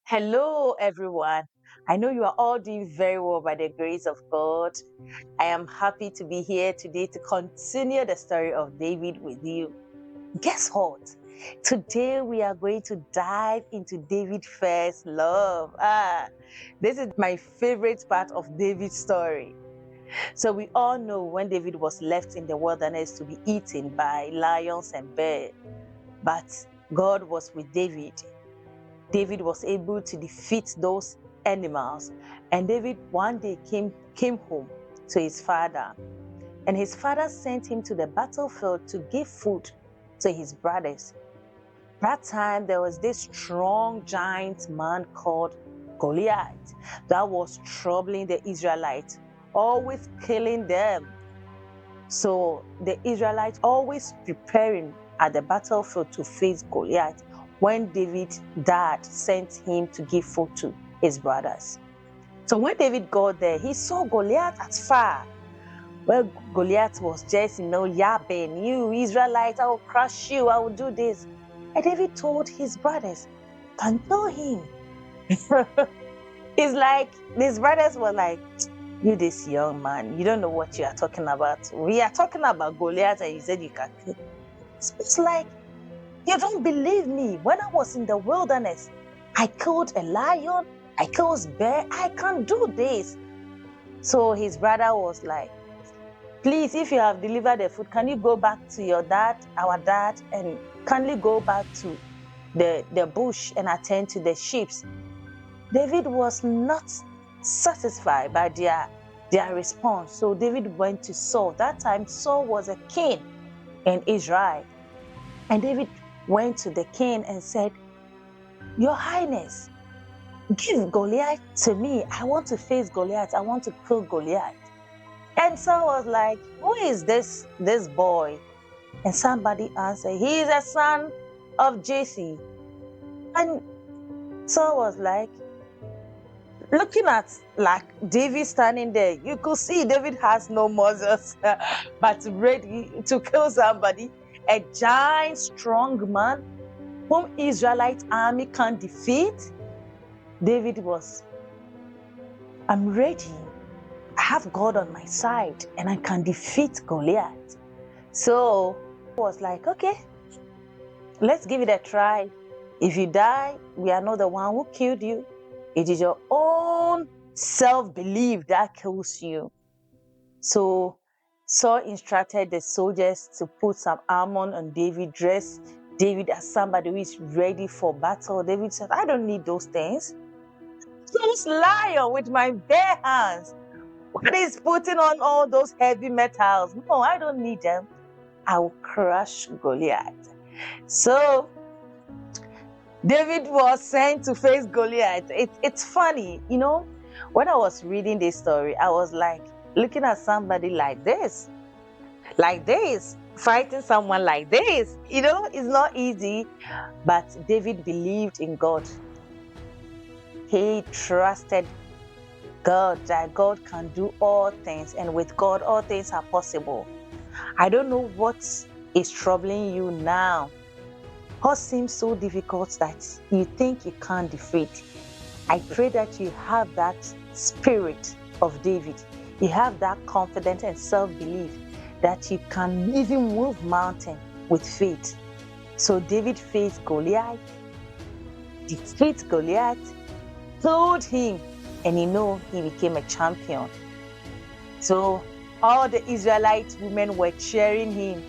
Hello, everyone. I know you are all doing very well by the grace of God. I am happy to be here today to continue the story of David with you. Guess what? Today we are going to dive into David's first love. This is my favorite part of David's story. So we all know when David was left in the wilderness to be eaten by lions and bears, but God was with David. David was able to defeat those animals. And David one day came home to his father. And his father sent him to the battlefield to give food to his brothers. That time there was this strong giant man called Goliath that was troubling the Israelites, always killing them. So the Israelites always preparing at the battlefield to face Goliath when David's dad sent him to give food to his brothers. So when David got there, he saw Goliath at far. Well, Goliath was just, yapping, "You Israelites, I will crush you, I will do this." And David told his brothers, "Can kill him." It's like, his brothers were like, "You this young man, you don't know what you are talking about. We are talking about Goliath and you said you can kill." It's like, you don't believe me. When I was in the wilderness, I killed a lion, I killed a bear, I can't do this. So his brother was like, "Please, if you have delivered the food, can you go back to your dad, our dad, and kindly go back to the bush and attend to the sheep?" David was not satisfied by their response. So David went to Saul. That time Saul was a king in Israel. And David went to the king and said, "Your Highness, give Goliath to me. I want to face Goliath. I want to kill Goliath." And Saul was like, "Who is this boy?" And somebody answered, "He is a son of Jesse." And Saul was like, looking at like David standing there, you could see David has no muscles, but ready to kill somebody. A giant, strong man whom Israelite army can't defeat. David was, "I'm ready. I have God on my side and I can defeat Goliath." So he was like, "Okay, let's give it a try. If you die, we are not the one who killed you. It is your own self-belief that kills you." So Saul instructed the soldiers to put some armor on David, dress David as somebody who is ready for battle. David said, "I don't need those things. Those lion with my bare hands. What is putting on all those heavy metals? No, I don't need them. I will crush Goliath." So David was sent to face Goliath. It's funny, when I was reading this story, I was like, looking at somebody like this, fighting someone like this, it's not easy. But David believed in God. He trusted God, that God can do all things, and with God, all things are possible. I don't know what is troubling you now. What seems so difficult that you think you can't defeat? I pray that you have that spirit of David. You have that confidence and self-belief that you can even move mountain with faith. So David faced Goliath, defeat Goliath, killed him, and he became a champion. So all the Israelite women were cheering him.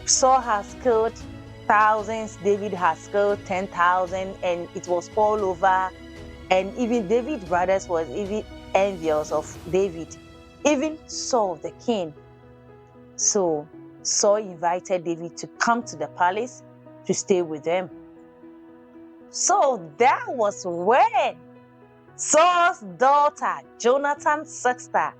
Saul has killed thousands, David has killed 10,000, and it was all over. And even David's brothers was even envious of David, even Saul the king. So Saul invited David to come to the palace to stay with them. So that was when Saul's daughter, Jonathan's sister,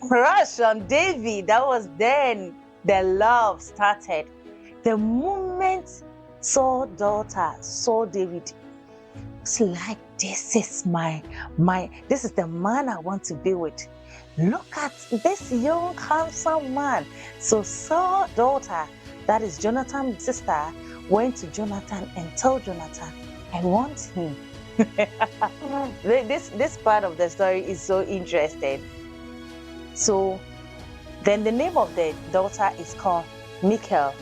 crush on David. That was then the love started. The moment Saul's daughter saw David, it's like, this is this is the man I want to be with. Look at this young, handsome man. So Saul's daughter that is Jonathan's sister, went to Jonathan and told Jonathan, I want him. This part of the story is so interesting. So then the name of the daughter is called Michal.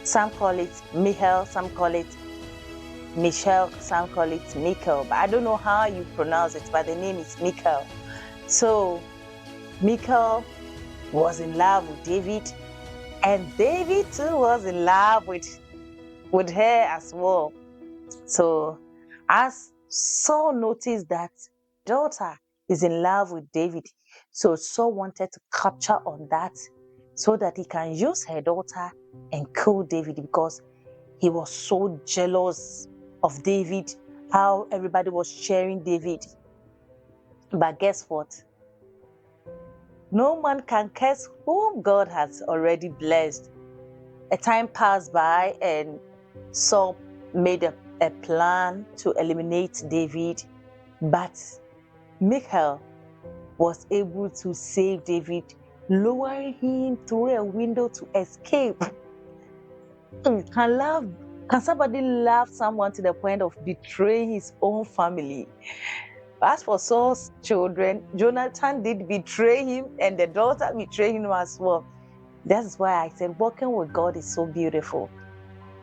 Some call it Michal, some call it Michelle, some call it Michal. But I don't know how you pronounce it, but the name is Michal. So Michal was in love with David, and David too was in love with her as well. So as Saul noticed that daughter is in love with David, so Saul wanted to capture on that so that he can use her daughter and kill David, because he was so jealous of David, how everybody was cheering David. But guess what? No man can curse whom God has already blessed. A time passed by and Saul made a plan to eliminate David, but Michal was able to save David, lowering him through a window to escape. Can somebody love someone to the point of betraying his own family? As for Saul's children, Jonathan did betray him, and the daughter betrayed him as well. That's why I said walking with God is so beautiful.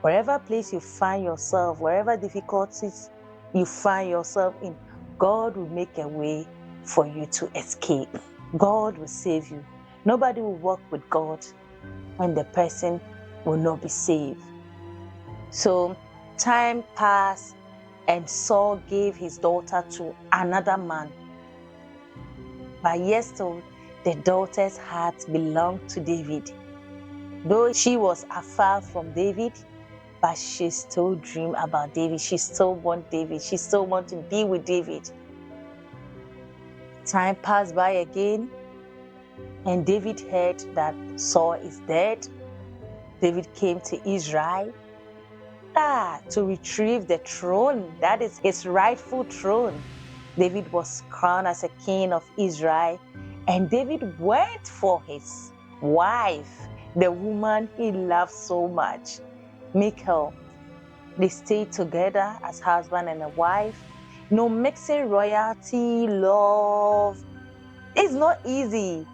Wherever place you find yourself, wherever difficulties you find yourself in, God will make a way for you to escape. God will save you. Nobody will walk with God when the person will not be saved. So time passed and Saul gave his daughter to another man. But yet still, the daughter's heart belonged to David. Though she was afar from David, but she still dreamed about David. She still wants David. She still wants to be with David. Time passed by again, and David heard that Saul is dead. David came to Israel to retrieve the throne. That is his rightful throne. David was crowned as a king of Israel, and David went for his wife, the woman he loved so much, Michal. They stayed together as husband and a wife. No, mixing royalty, love. It's not easy.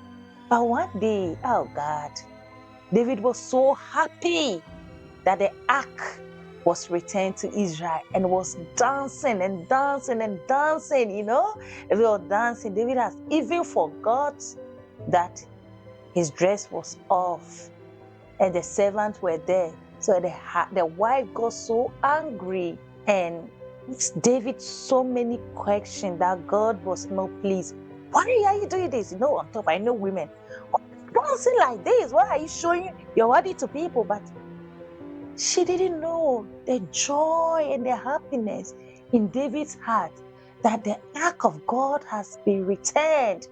But one day, oh God, David was so happy that the ark was returned to Israel and was dancing and dancing and dancing, If he was dancing, David has even forgot that his dress was off and the servants were there. So the wife got so angry and asked David so many questions that God was not pleased. Why are you doing this? On top, I know women. Why are you dancing like this? Why are you showing your body to people? But she didn't know the joy and the happiness in David's heart that the ark of God has been returned.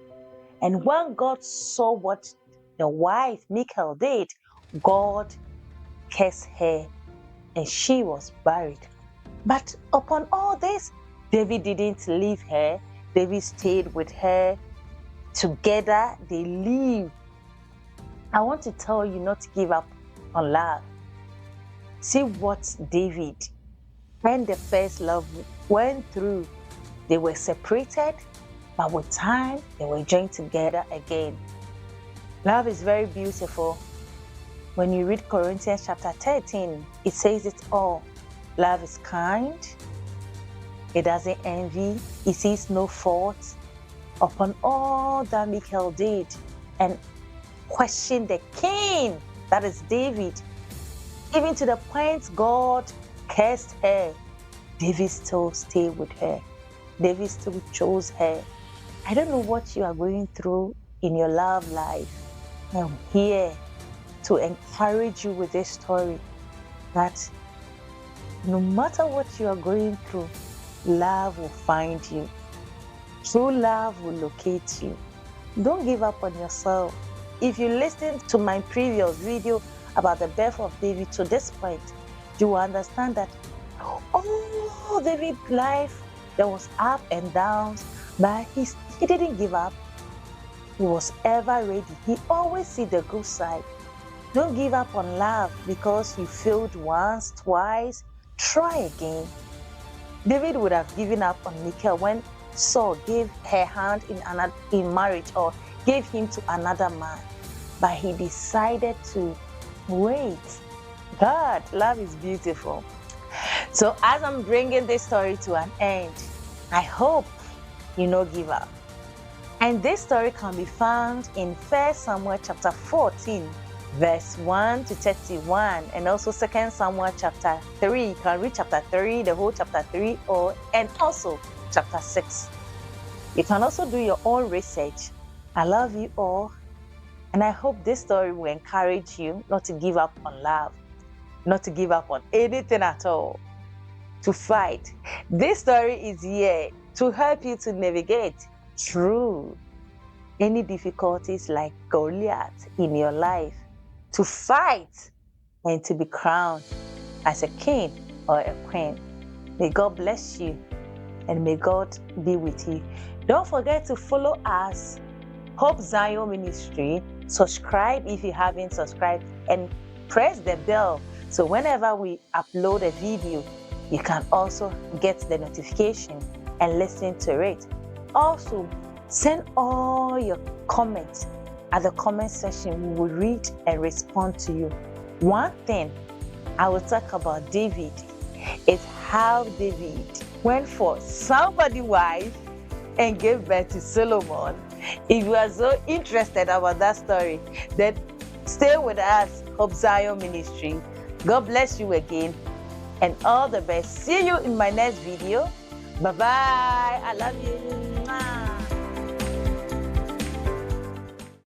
And when God saw what the wife, Michal, did, God cursed her and she was buried. But upon all this, David didn't leave her. David stayed with her. Together, they lived. I want to tell you not to give up on love. See what David and the first love went through. They were separated, but with time, they were joined together again. Love is very beautiful. When you read Corinthians chapter 13, it says it all. Love is kind. It doesn't envy. It sees no fault. Upon all that Michal did and questioned the king, that is David, even to the point God cursed her, David still stayed with her. David still chose her. I don't know what you are going through in your love life. I'm here to encourage you with this story that no matter what you are going through, love will find you. True love will locate you. Don't give up on yourself. If you listen to my previous video about the birth of David to this point, you will understand that David's life, there was up and downs, but he didn't give up. He was ever ready. He always see the good side. Don't give up on love because you failed once, twice. Try again. David would have given up on Michal when Saul gave her hand in marriage or gave him to another man. But he decided to wait. God, love is beautiful. So as I'm bringing this story to an end, I hope you no give up. And this story can be found in 1 Samuel chapter 14, verse 1 to 31, and also 2 Samuel chapter 3. You can read chapter 3, the whole chapter 3, and also chapter 6. You can also do your own research. I love you all, and I hope this story will encourage you not to give up on love, not to give up on anything at all, to fight. This story is here to help you to navigate through any difficulties like Goliath in your life, to fight and to be crowned as a king or a queen. May God bless you and may God be with you. Don't forget to follow us, Hope Zion Ministry. Subscribe if you haven't subscribed and press the bell so whenever we upload a video, you can also get the notification and listen to it. Also, send all your comments at the comment section. We will read and respond to you. One thing I will talk about David is how David went for somebody's wife and gave birth to Solomon. If you are so interested about that story, then stay with us, Hope Zion Ministry. God bless you again and all the best. See you in my next video. Bye-bye. I love you.